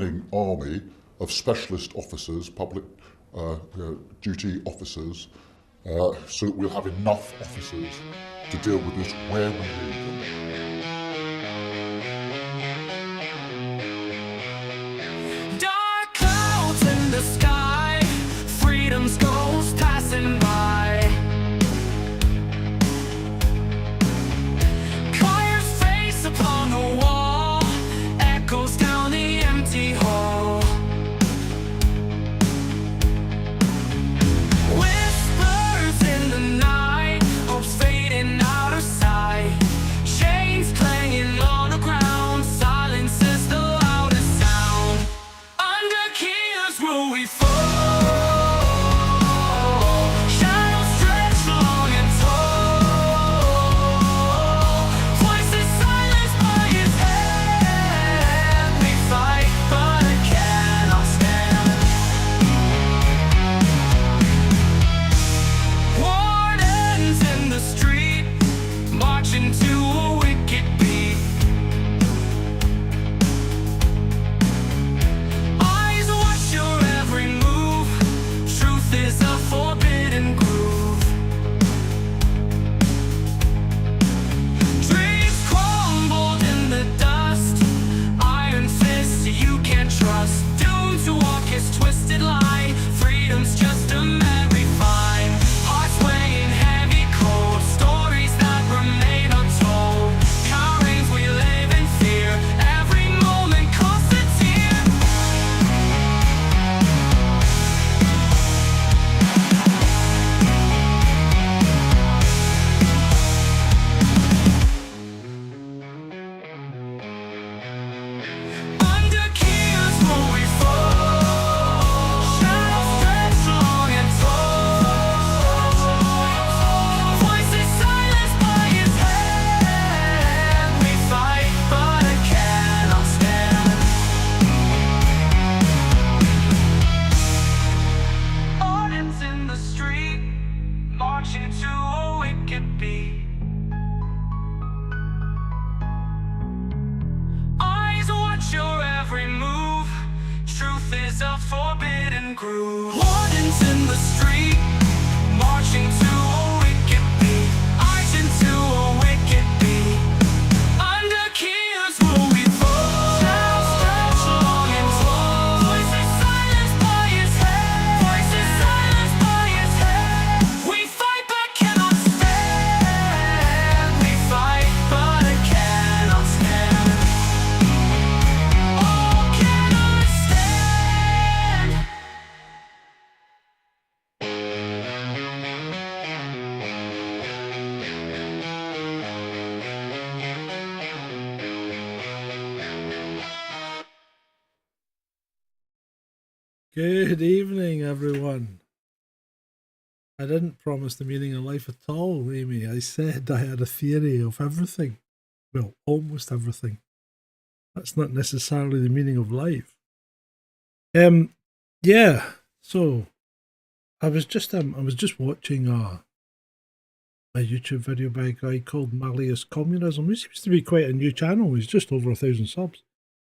training army of specialist officers, public duty officers, so that we'll have enough officers to deal with this where we need them. Dark clouds in the sky, freedom's ghost passing by. Choir's face upon the wall echoes down the empty hall. Whispers in the night, hopes fading out of sight. Chains clanging on the ground, silence is the loudest sound. Under keys will we fall. Shadows stretch long and tall. Voices silenced by his hand. We fight but cannot stand. Wardens in the street, marching to a wicked beat. Eyes watch your every move. Truth is a forbidden groove. Dreams crumbled in the dust. Iron fists you can't trust. Doomed to walk his twisted line. Freedom's just a mad refine. Hearts weighing heavy cold. Stories that remain untold. Cowards we live in fear. Every moment costs a tear. Under keys will we fall. Shadows stretch long and tall. Voices silenced by his hand. We fight but cannot stand. Audience in the street, marching to a wicked beat. Eyes watch your every move. Truth is a forbidden groove. Wardens in the street, marching to a wicked beat. Eyes into a wicked beat. Under keys will we fall. Shadows stretch long and tall. Voices silenced by his hand. Voices silenced by his hand. We fight but cannot stand. We fight but cannot stand. Oh, cannot stand. Good evening, everyone. I didn't promise the meaning of life at all, Amy. I said I had a theory of everything. Well, almost everything. That's not necessarily the meaning of life. Yeah. So I was just watching a YouTube video by a guy called Malleus Communism. He seems to be quite a new channel. He's just over 1,000 subs.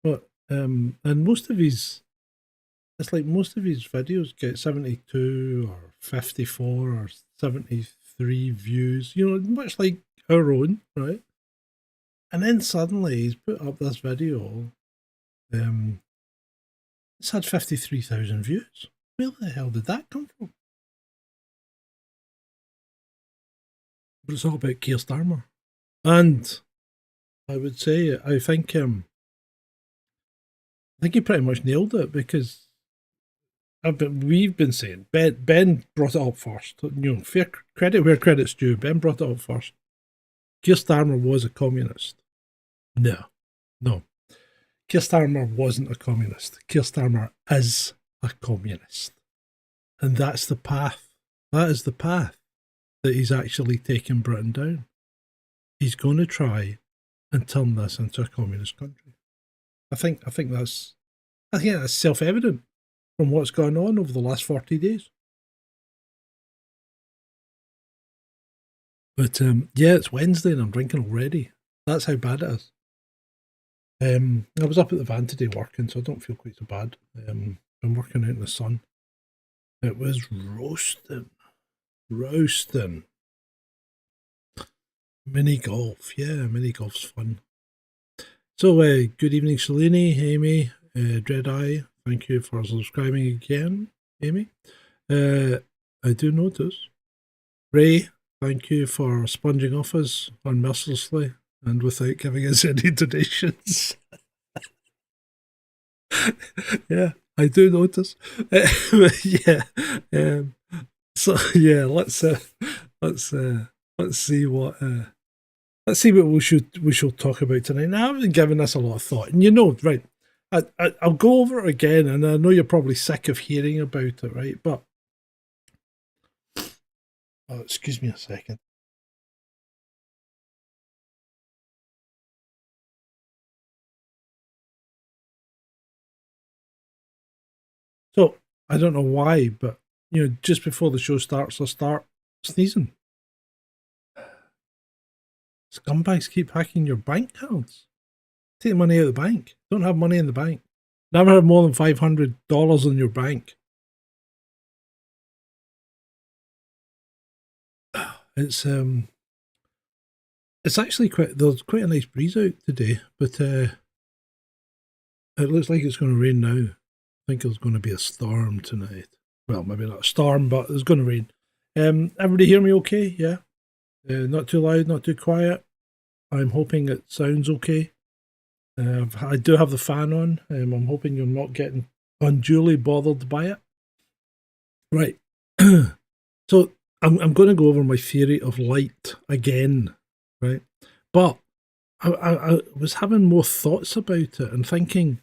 But and most of his videos get 72 or 54 or 73 views, much like our own, right? And then suddenly he's put up this video. It's had 53,000 views. Where the hell did that come from? But it's all about Keir Starmer. And I would say, I think he pretty much nailed it, because we've been saying, Ben brought it up first. Fair credit where credit's due. Ben brought it up first. Keir Starmer was a communist. No. Keir Starmer wasn't a communist. Keir Starmer is a communist. And that's the path. That is the path that he's actually taken Britain down. He's going to try and turn this into a communist country. I think that's self-evident from what's gone on over the last 40 days. But yeah, it's Wednesday and I'm drinking already. That's how bad it is. I was up at the van today working, so I don't feel quite so bad. I'm working out in the sun. It was roasting. Mini golf, yeah, mini golf's fun. So, good evening, Shalini, Amy, Dreadeye. Thank you for subscribing again, Amy. I do notice. Ray, thank you for sponging off us unmercilessly and without giving us any donations. Yeah, I do notice. Yeah. So yeah, let's see what we should talk about tonight. Now, I've been giving this a lot of thought, and right, I'll go over it again, and I know you're probably sick of hearing about it, right? But excuse me a second. So I don't know why, but just before the show starts, I start sneezing. Scumbags keep hacking your bank cards. Take money out of the bank. Don't have money in the bank. Never have more than $500 in your bank. It's actually there's quite a nice breeze out today, but it looks like it's going to rain now. I think there's going to be a storm tonight. Well, maybe not a storm, but it's going to rain. Everybody hear me okay? Yeah? Not too loud, not too quiet. I'm hoping it sounds okay. I do have the fan on. I'm hoping you're not getting unduly bothered by it. Right. So I'm going to go over my theory of light again, right? But I was having more thoughts about it and thinking,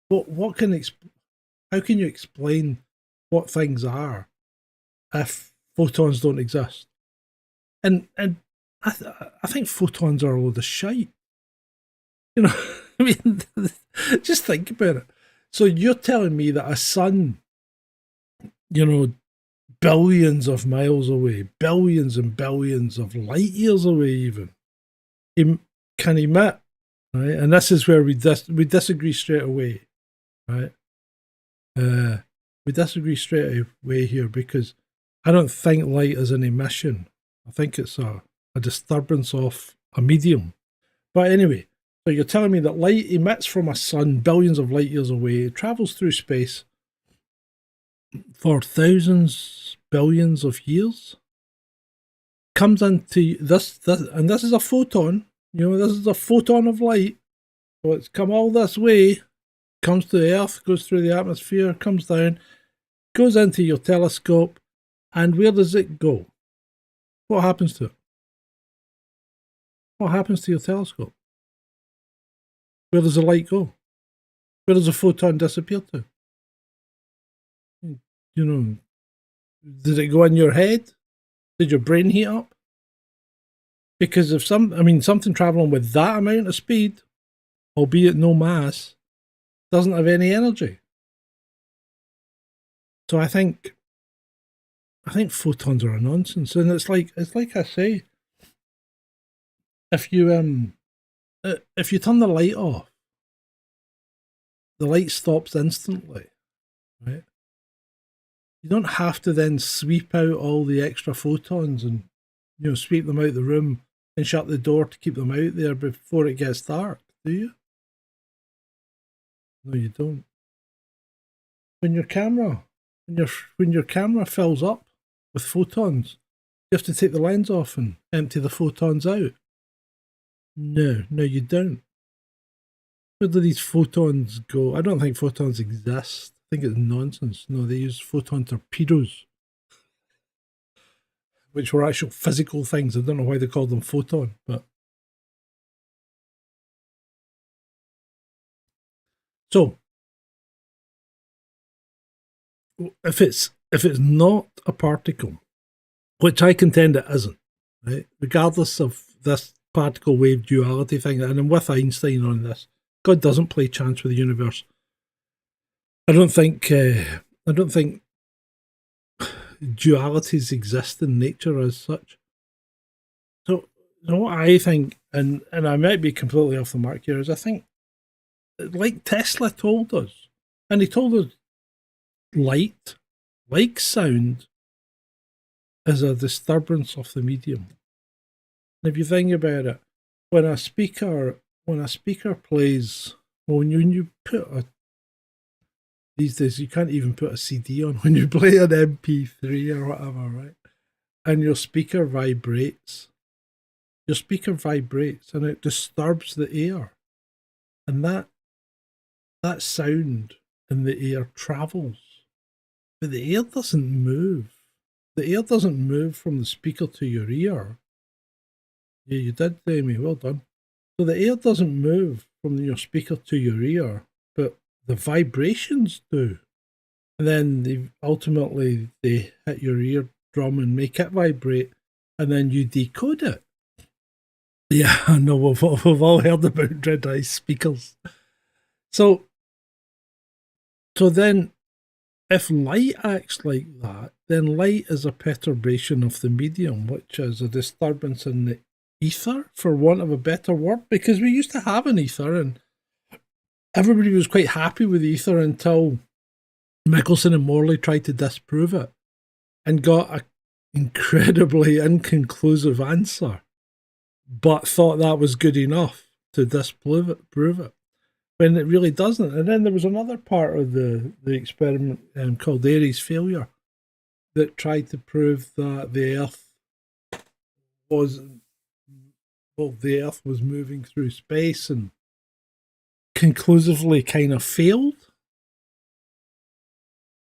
how can you explain what things are if photons don't exist? And I think photons are a load of shite. I mean, just think about it. So you're telling me that a sun, billions of miles away, billions and billions of light years away even, can emit, right? And this is where we disagree straight away, right? We disagree straight away here because I don't think light is an emission. I think it's a disturbance of a medium. But anyway, so you're telling me that light emits from a sun billions of light years away, it travels through space for thousands, billions of years, comes into this, and this is a photon, this is a photon of light, so it's come all this way, comes to the Earth, goes through the atmosphere, comes down, goes into your telescope, and where does it go? What happens to it? What happens to your telescope? Where does the light go? Where does the photon disappear to? Did it go in your head? Did your brain heat up? Because if something traveling with that amount of speed, albeit no mass, doesn't have any energy. So I think photons are a nonsense, and it's like I say, if you turn the light off, the light stops instantly, right? You don't have to then sweep out all the extra photons and sweep them out the room and shut the door to keep them out there before it gets dark, do you? No, you don't. When your camera fills up with photons, you have to take the lens off and empty the photons out. No, you don't. Where do these photons go? I don't think photons exist. I think it's nonsense. No, they use photon torpedoes, which were actual physical things. I don't know why they called them photon, but so if it's not a particle, which I contend it isn't, right? Regardless of this particle wave duality thing, and I'm with Einstein on this. God doesn't play chance with the universe. I don't think dualities exist in nature as such. So what I think, and I might be completely off the mark here, is I think like Tesla told us, and he told us light, like sound, is a disturbance of the medium. And if you think about it, when a speaker plays, well, when you put a, these days you can't even put a CD on, when you play an MP3 or whatever, right? And your speaker vibrates and it disturbs the air. And that sound in the air travels. But the air doesn't move. The air doesn't move from the speaker to your ear. Yeah, you did, Amy. Well done. So the air doesn't move from your speaker to your ear, but the vibrations do. And then ultimately they hit your eardrum and make it vibrate, and then you decode it. Yeah, I know. We've all heard about Red Eye speakers. So then, if light acts like that, then light is a perturbation of the medium, which is a disturbance in the ether, for want of a better word, because we used to have an ether and everybody was quite happy with the ether until Michelson and Morley tried to disprove it and got an incredibly inconclusive answer, but thought that was good enough to disprove it, when it really doesn't. And then there was another part of the experiment called Airy's failure that tried to prove that the Earth was moving through space, and conclusively kind of failed.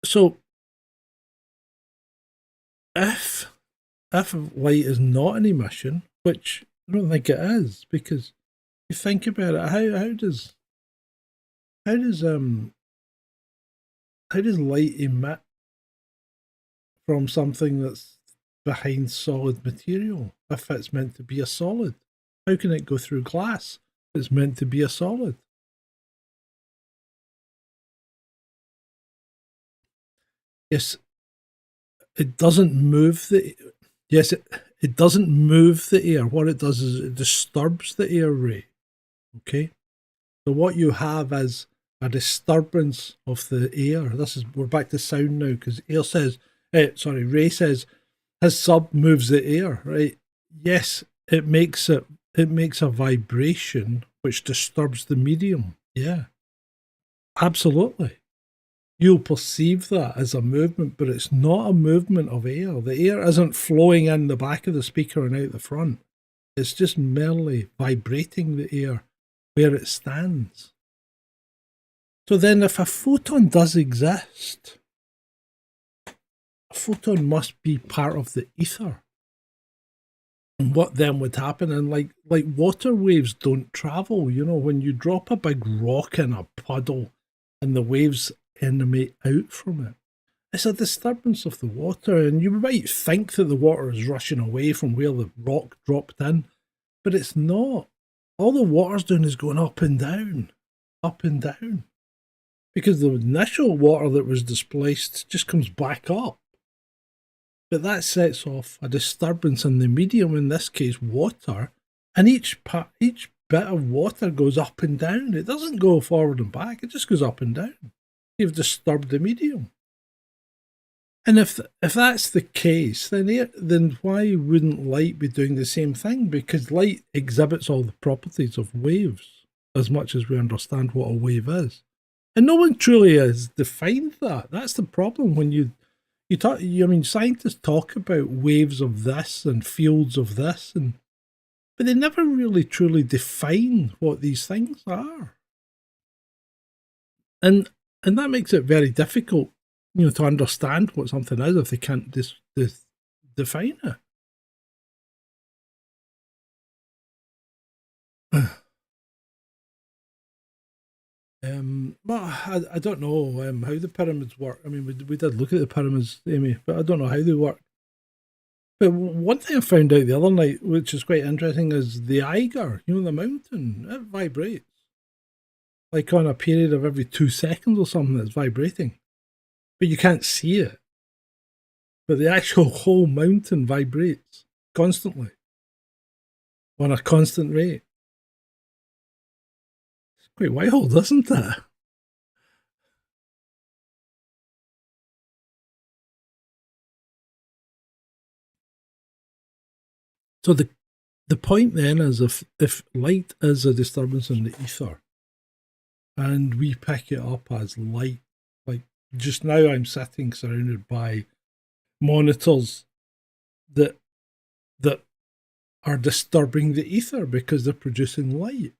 So if light is not an emission, which I don't think it is, because you think about it, how does light emit from something that's behind solid material if it's meant to be a solid? How can it go through glass if it's meant to be a solid? Yes, it doesn't move the. Yes, it doesn't move the air. What it does is it disturbs the air ray. Okay, so what you have is a disturbance of the air. We're back to sound now, because Ray says his sub moves the air, right? Yes, it makes a vibration which disturbs the medium. Yeah, absolutely. You'll perceive that as a movement, but it's not a movement of air. The air isn't flowing in the back of the speaker and out the front. It's just merely vibrating the air where it stands. So then if a photon does exist, a photon must be part of the ether. And what then would happen? And like water waves don't travel. You know, when you drop a big rock in a puddle and the waves emanate out from it, it's a disturbance of the water. And you might think that the water is rushing away from where the rock dropped in, but it's not. All the water's doing is going up and down, because the initial water that was displaced just comes back up. But that sets off a disturbance in the medium, in this case water, and each bit of water goes up and down. It doesn't go forward and back, it just goes up and down. You've disturbed the medium. And if that's the case, then why wouldn't light be doing the same thing? Because light exhibits all the properties of waves, as much as we understand what a wave is. And no one truly has defined that. That's the problem. When scientists talk about waves of this and fields of this, but they never really truly define what these things are. And that makes it very difficult, to understand what something is if they can't define it. But I don't know how the pyramids work. I mean, we did look at the pyramids, Amy, but I don't know how they work. But one thing I found out the other night, which is quite interesting, is the Eiger, the mountain, it vibrates. Like on a period of every 2 seconds or something, it's vibrating. But you can't see it. But the actual whole mountain vibrates constantly on a constant rate. It's quite wild, isn't it? So the point then is if light is a disturbance in the ether and we pick it up as light, like just now I'm sitting surrounded by monitors that are disturbing the ether because they're producing light.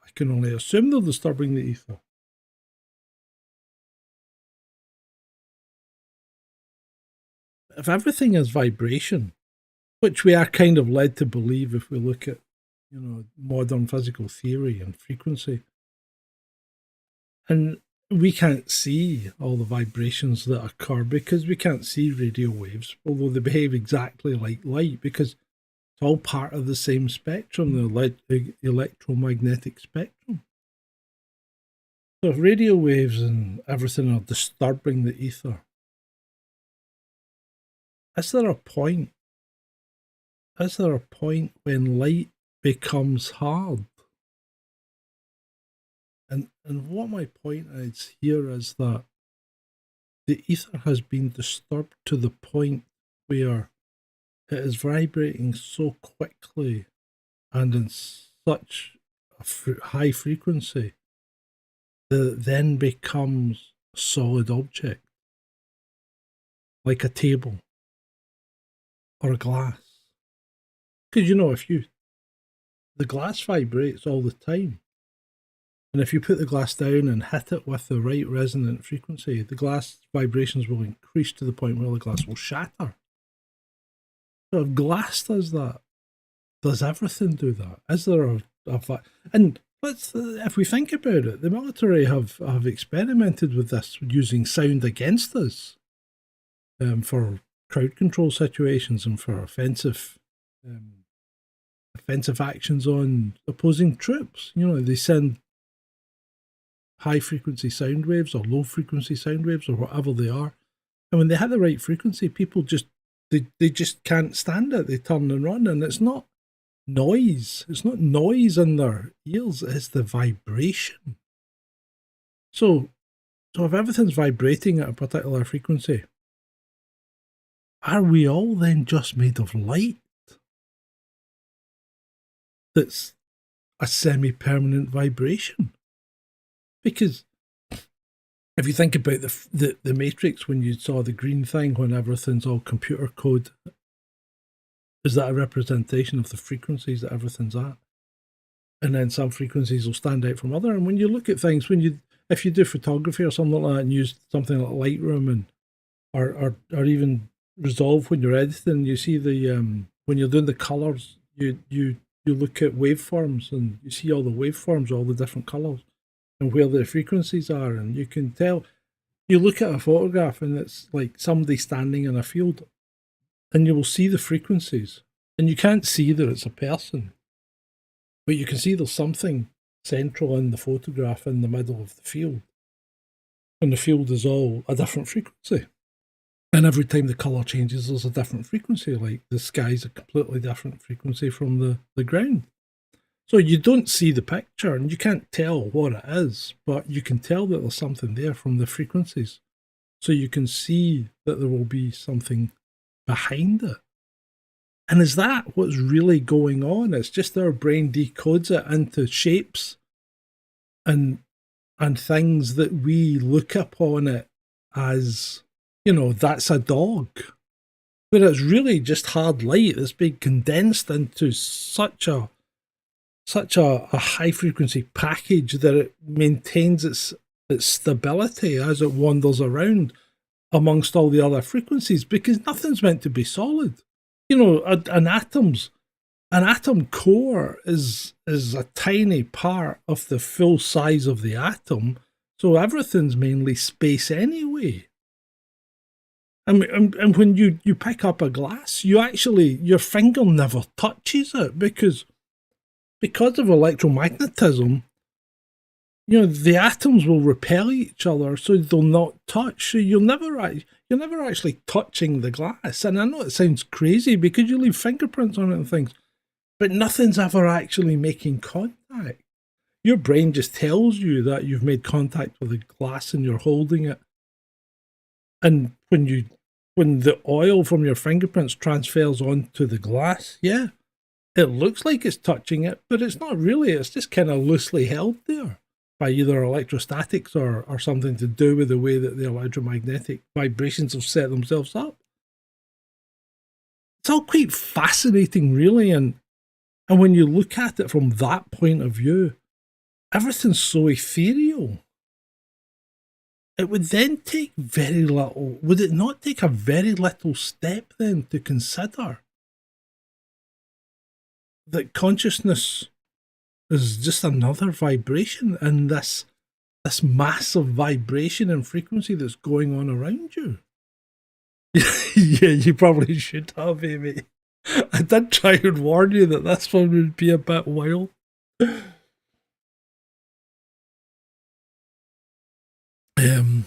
I can only assume they're disturbing the ether. If everything is vibration, which we are kind of led to believe if we look at, modern physical theory and frequency, and we can't see all the vibrations that occur because we can't see radio waves, although they behave exactly like light because it's all part of the same spectrum, the electromagnetic spectrum. So if radio waves and everything are disturbing the ether, is there a point when light becomes hard? And what my point is here is that the ether has been disturbed to the point where it is vibrating so quickly and in such a high frequency that it then becomes a solid object, like a table or a glass. Because the glass vibrates all the time. And if you put the glass down and hit it with the right resonant frequency, the glass vibrations will increase to the point where the glass will shatter. So if glass does that, does everything do that? Is there and if we think about it, the military have experimented with this using sound against us for crowd control situations and for offensive actions on opposing troops. They send high frequency sound waves or low frequency sound waves or whatever they are, and when they hit the right frequency, people just they just can't stand it. They turn and run, and it's not noise. It's not noise in their ears. It's the vibration. So if everything's vibrating at a particular frequency, are we all then just made of light? That's a semi-permanent vibration. Because if you think about the Matrix, when you saw the green thing, when everything's all computer code, is that a representation of the frequencies that everything's at? And then some frequencies will stand out from other. And when you look at things, if you do photography or something like that and use something like Lightroom and or even Resolve when you're editing, you see when you're doing the colours, you look at waveforms and you see all the waveforms, all the different colours, and where the frequencies are, and you can tell. You look at a photograph and it's like somebody standing in a field, and you will see the frequencies, and you can't see that it's a person, but you can see there's something central in the photograph in the middle of the field, and the field is all a different frequency. And every time the colour changes, there's a different frequency, like the sky's a completely different frequency from the ground. So you don't see the picture and you can't tell what it is, but you can tell that there's something there from the frequencies. So you can see that there will be something behind it. And is that what's really going on? It's just our brain decodes it into shapes and things that we look upon it as, that's a dog. But it's really just hard light that's been condensed into such a high frequency package that it maintains its stability as it wanders around amongst all the other frequencies, because nothing's meant to be solid. An atom core is a tiny part of the full size of the atom, so everything's mainly space anyway. And when you pick up a glass, your finger never touches it because of electromagnetism, the atoms will repel each other, so they'll not touch. So you're never actually touching the glass. And I know it sounds crazy because you leave fingerprints on it and things, but nothing's ever actually making contact. your brain just tells you that you've made contact with a glass and you're holding it. And when the oil from your fingerprints transfers onto the glass, yeah, it looks like it's touching it, but it's not really. It's just kind of loosely held there by either electrostatics or something to do with the way that the electromagnetic vibrations have set themselves up. It's all quite fascinating, really, and when you look at it from that point of view, everything's so ethereal. It would then take very little, would it not take a very little step then to consider that consciousness is just another vibration and this massive vibration and frequency that's going on around you? Yeah, you probably should have, Amy. I did try and warn you that this one would be a bit wild.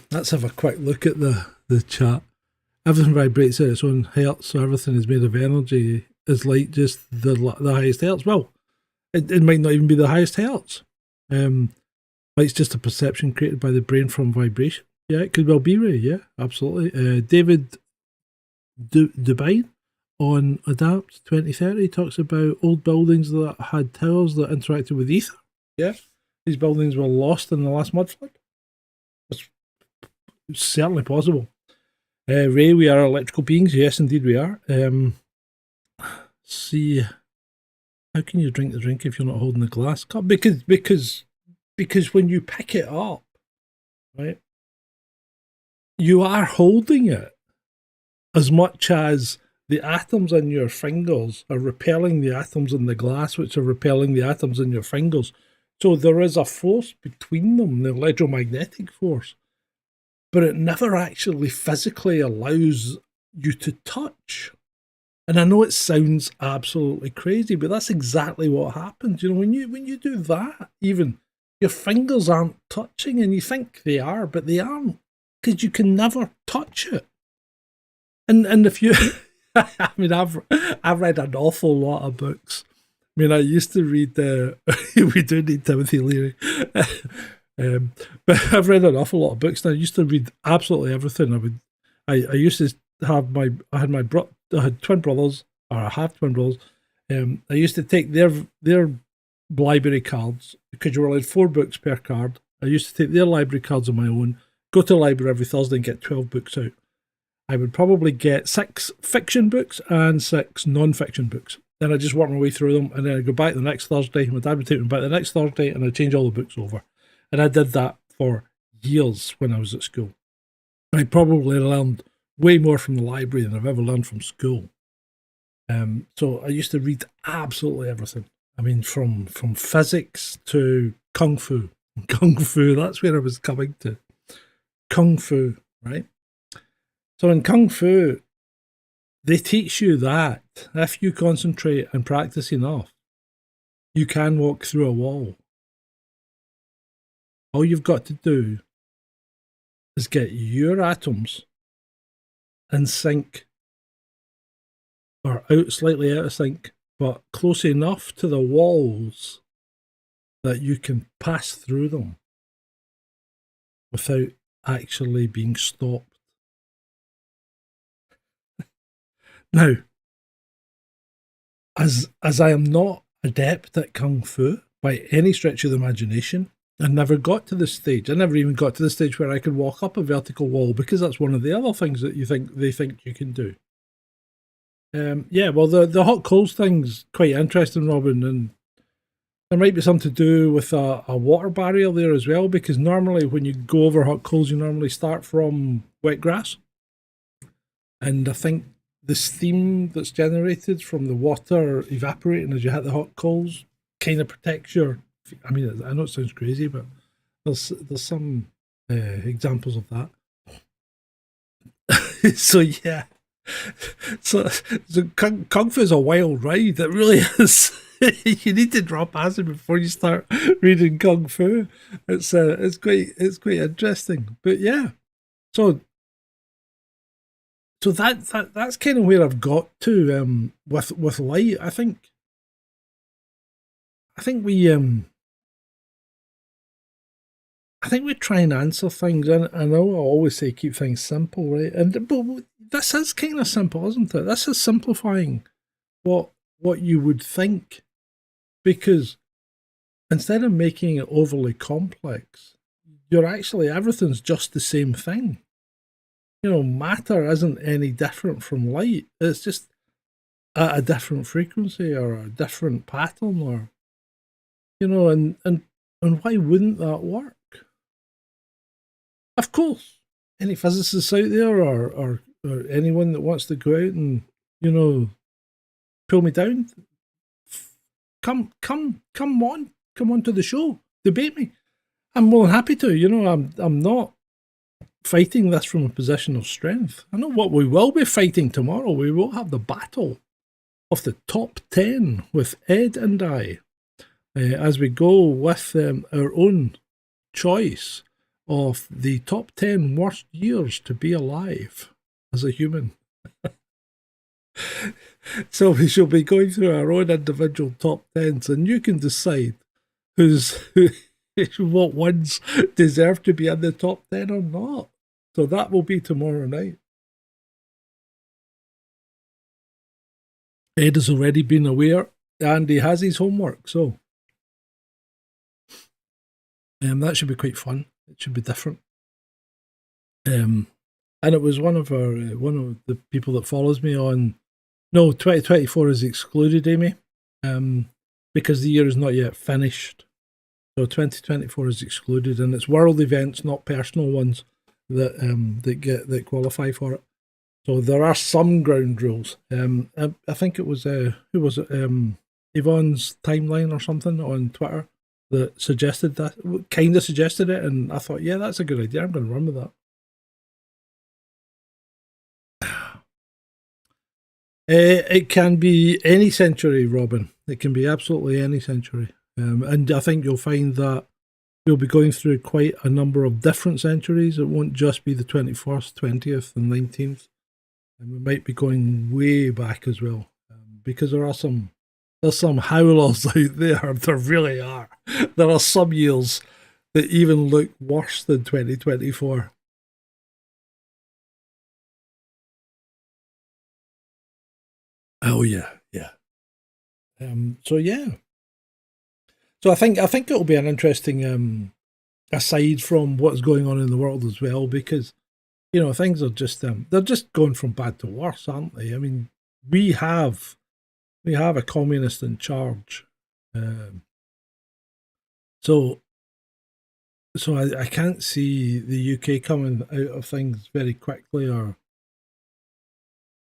Let's have a quick look at the chat. Everything vibrates at its own hertz, so everything is made of energy. Is light just the highest hertz? Well, it might not even be the highest hertz. Light's just a perception created by the brain from vibration. Yeah, it could well be, Ray. Yeah, absolutely. David Dubine on Adapt 2030 talks about old buildings that had towers that interacted with ether. Yeah, these buildings were lost in the last mud flood. It's certainly possible. Ray, we are electrical beings. Yes, indeed we are. See, how can you drink the drink if you're not holding the glass cup? Because when you pick it up, right, you are holding it as much as the atoms in your fingers are repelling the atoms in the glass, which are repelling the atoms in your fingers. So there is a force between them, the electromagnetic force, but it never actually physically allows you to touch. And I know it sounds absolutely crazy, but that's exactly what happens. You know, when you do that, even your fingers aren't touching, and you think they are, but they aren't, because you can never touch it. And if you, I mean, I've read an awful lot of books. I mean, I used to read. We do need Timothy Leary. But I've read an awful lot of books, and I used to read absolutely everything. I used to have I had twin brothers, or I have twin brothers. I used to take their library cards, because you were allowed 4 books per card. I used to take their library cards on my own, go to the library every Thursday and get 12 books out. I would probably get 6 fiction books and 6 non-fiction books. Then I'd just work my way through them, and then I'd go back the next Thursday. My dad would take me back the next Thursday, and I'd change all the books over. And I did that for years when I was at school. I probably learned way more from the library than I've ever learned from school. So I used to read absolutely everything. I mean, from physics to kung fu. Kung fu, that's where I was coming to. Kung fu, right? So in kung fu, they teach you that if you concentrate and practice enough, you can walk through a wall. All you've got to do is get your atoms in sync, or slightly out of sync, but close enough to the walls that you can pass through them without actually being stopped. Now, as I am not adept at kung fu by any stretch of the imagination, I never got to this stage. I never even got to the stage where I could walk up a vertical wall, because that's one of the other things that they think you can do. Yeah, well, the hot coals thing's quite interesting, Robin, and there might be something to do with a water barrier there as well, because normally when you go over hot coals, you normally start from wet grass. And I think the steam that's generated from the water evaporating as you hit the hot coals kind of protects your... I mean, I know it sounds crazy, but there's some examples of that. So yeah, so Kung Fu is a wild ride. It really is. You need to drop acid before you start reading Kung Fu. It's quite interesting. But yeah, so that's kind of where I've got to with light. I think we I think we try and answer things, and I know I always say keep things simple, right? But this is kind of simple, isn't it? This is simplifying what you would think, because instead of making it overly complex, you're actually everything's just the same thing. Matter isn't any different from light. It's just at a different frequency or a different pattern, or and why wouldn't that work? Of course, any physicists out there, or anyone that wants to go out and pull me down, come on to the show, debate me. I'm more than happy to. I'm not fighting this from a position of strength. I know what we will be fighting tomorrow. We will have the battle of the top 10 with Ed and I, as we go with our own choice of the top 10 worst years to be alive as a human. So we shall be going through our own individual top 10s, and you can decide what ones deserve to be in the top 10 or not. So that will be tomorrow night. Ed has already been aware, and he has his homework, so that should be quite fun. It should be different. And it was one of the people that follows me on. No, 2024 is excluded, Amy, because the year is not yet finished. So 2024 is excluded, and it's world events, not personal ones, that qualify for it. So there are some ground rules. I think it was who was it? Yvonne's timeline or something on Twitter that suggested that, kind of suggested it, and I thought, yeah, that's a good idea. I'm going to run with that. It can be any century, Robin. It can be absolutely any century. And I think you'll find that we'll be going through quite a number of different centuries. It won't just be the 21st, 20th, and 19th. And we might be going way back as well, because there's some howlers out there. There really are. There are some years that even look worse than 2024. Oh yeah. So yeah. So I think it'll be an interesting, aside from what's going on in the world as well, because things are just they're just going from bad to worse, aren't they? I mean, we have a communist in charge, so I can't see the UK coming out of things very quickly or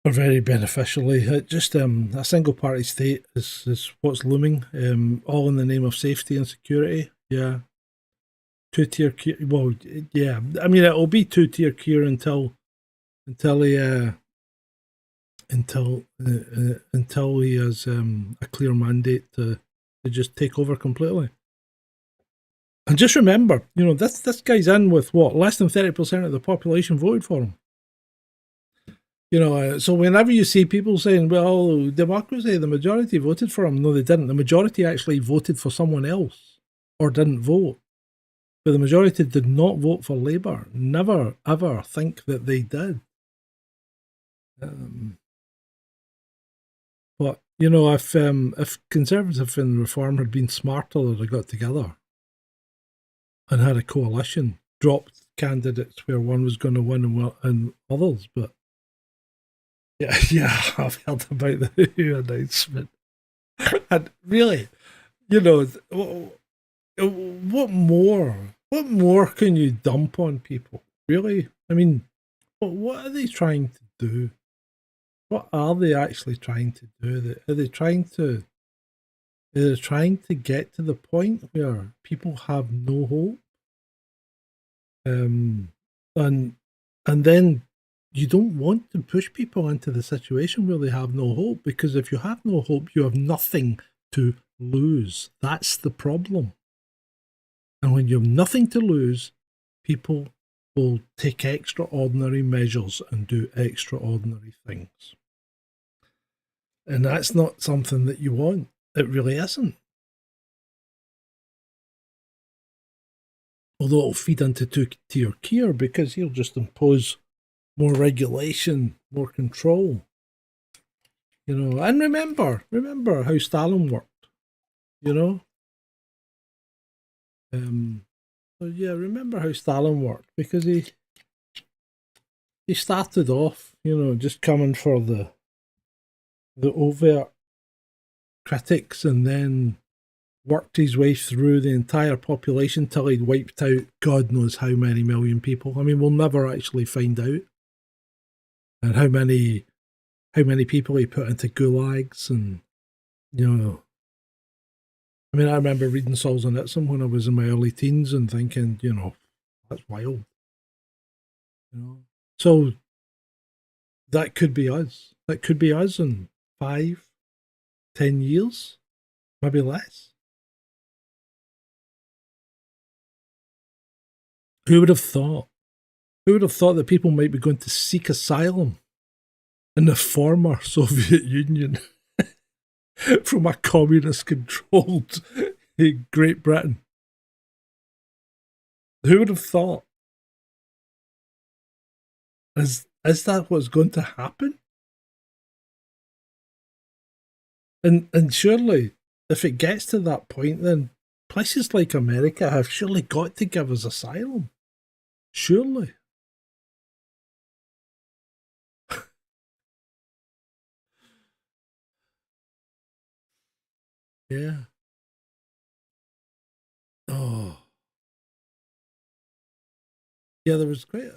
very beneficially. It just a single party state is what's looming, all in the name of safety and security. Yeah. Two-tier cure. Well, yeah. I mean, it'll be two-tier cure until he has a clear mandate to just take over completely. And just remember, this guy's in with what, less than 30% of the population voted for him. So whenever you see people saying, "Well, democracy, the majority voted for him," no, they didn't. The majority actually voted for someone else or didn't vote. But the majority did not vote for Labour. Never, ever think that they did. But, if Conservative and Reform had been smarter, they got together and had a coalition, dropped candidates where one was going to win and others. But, yeah, I've heard about the WHO announcement. And really, what more can you dump on people? Really? I mean, what are they trying to do? What are they actually trying to do? Are they trying to get to the point where people have no hope? And then you don't want to push people into the situation where they have no hope, because if you have no hope, you have nothing to lose. That's the problem. And when you have nothing to lose, people will take extraordinary measures and do extraordinary things. And that's not something that you want. It really isn't. Although it'll feed into tier care because he'll just impose more regulation, more control. You know, and remember how Stalin worked. You know, so yeah, remember how Stalin worked because he started off, you know, just coming for the overt critics, and then worked his way through the entire population till he'd wiped out God knows how many million people. I mean, we'll never actually find out, and how many people he put into gulags, and you know. I mean, I remember reading Solzhenitsyn when I was in my early teens and thinking, you know, that's wild. You know, so that could be us. That could be us in 5, 10 years, maybe less. Who would have thought? Who would have thought that people might be going to seek asylum in the former Soviet Union from a communist-controlled Great Britain? Who would have thought? Is that what's going to happen? And surely, if it gets to that point, then places like America have surely got to give us asylum. Surely. Yeah. Oh. Yeah, there's quite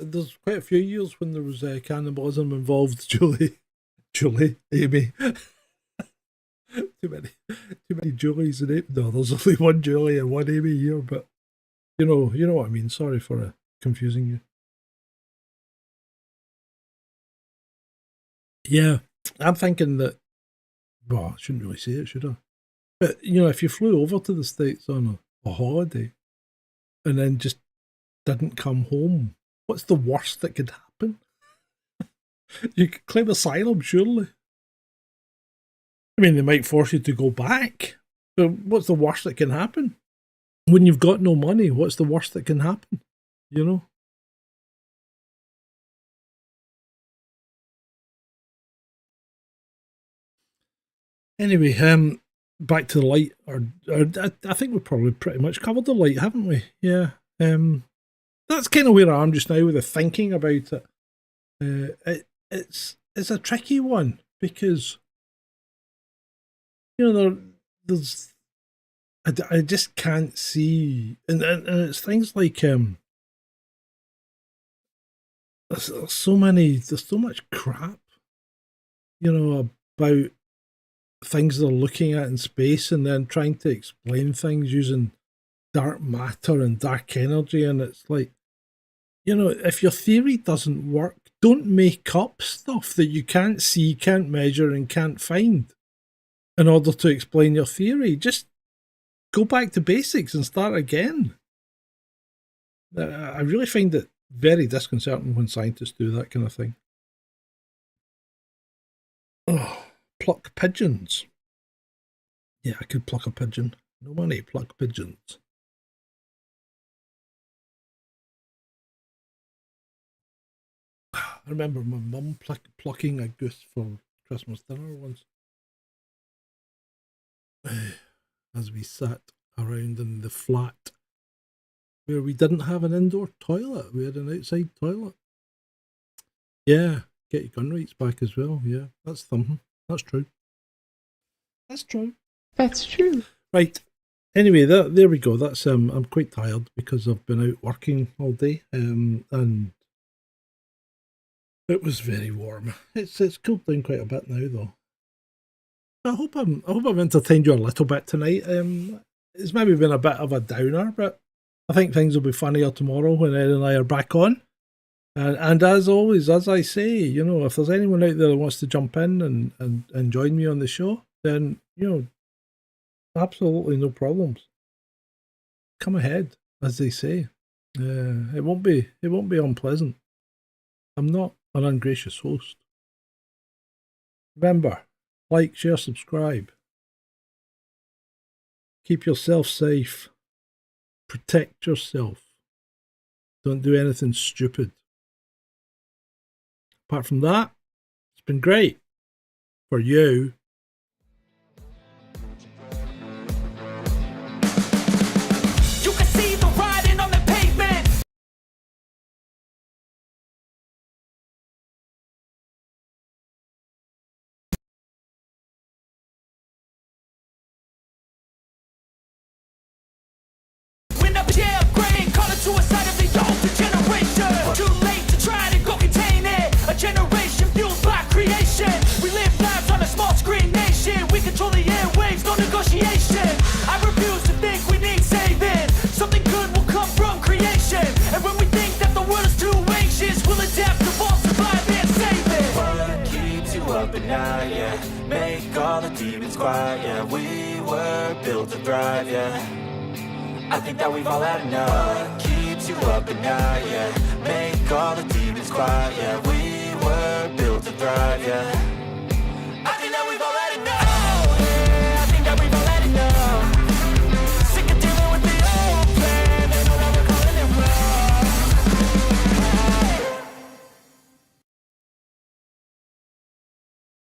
a few years when there was cannibalism involved, Julie, Amy. too many Julies in it. No, there's only one Julie and one Amy here, but you know what I mean. Sorry for confusing you. Yeah, I'm thinking that. Well, I shouldn't really say it, should I? But you know, if you flew over to the States on a holiday and then just didn't come home, what's the worst that could happen? You could claim asylum, surely. I mean, they might force you to go back, but what's the worst that can happen? When you've got no money, what's the worst that can happen? You know? Anyway, back to the light. Or I think we've probably pretty much covered the light, haven't we? Yeah. That's kind of where I am just now with the thinking about it. It's a tricky one because you know there's I just can't see, and it's things like there's so much crap, you know, about things they're looking at in space, and then trying to explain things using dark matter and dark energy, and it's like, you know, if your theory doesn't work, don't make up stuff that you can't see, can't measure, and can't find in order to explain your theory. Just go back to basics and start again. I really find it very disconcerting when scientists do that kind of thing. Oh, pluck pigeons. Yeah, I could pluck a pigeon. No money, pluck pigeons. I remember my mum plucking a goose for Christmas dinner once. As we sat around in the flat where we didn't have an indoor toilet, we had an outside toilet. Yeah, get your gun rights back as well. Yeah, that's thumping. That's true. That's true. That's true. Right. Anyway, there we go. That's I'm quite tired because I've been out working all day, and it was very warm. It's cooled down quite a bit now, though. I hope I've entertained you a little bit tonight. It's maybe been a bit of a downer, but I think things will be funnier tomorrow when Ed and I are back on. And as always, as I say, you know, if there's anyone out there that wants to jump in and join me on the show, then, you know, absolutely no problems. Come ahead, as they say. It won't be unpleasant. I'm not an ungracious host. Remember, like, share, subscribe. Keep yourself safe. Protect yourself. Don't do anything stupid. Apart from that, it's been great for you. You can see the writing on the pavement. When up jail brain, call it suicide of the older generation. Too late to try to go contain it. A generation fueled by creation. We live lives on a small screen nation. We control the airwaves, no negotiation. I refuse to think we need saving. Something good will come from creation. And when we think that the world is too anxious, we'll adapt, evolve, survive, and save it. What keeps you up at night, yeah? Make all the demons quiet, yeah. We were built to thrive, yeah. I think that we've all had enough. What keeps you up at night, yeah? Make all the demons quiet, yeah. We were built to thrive, yeah.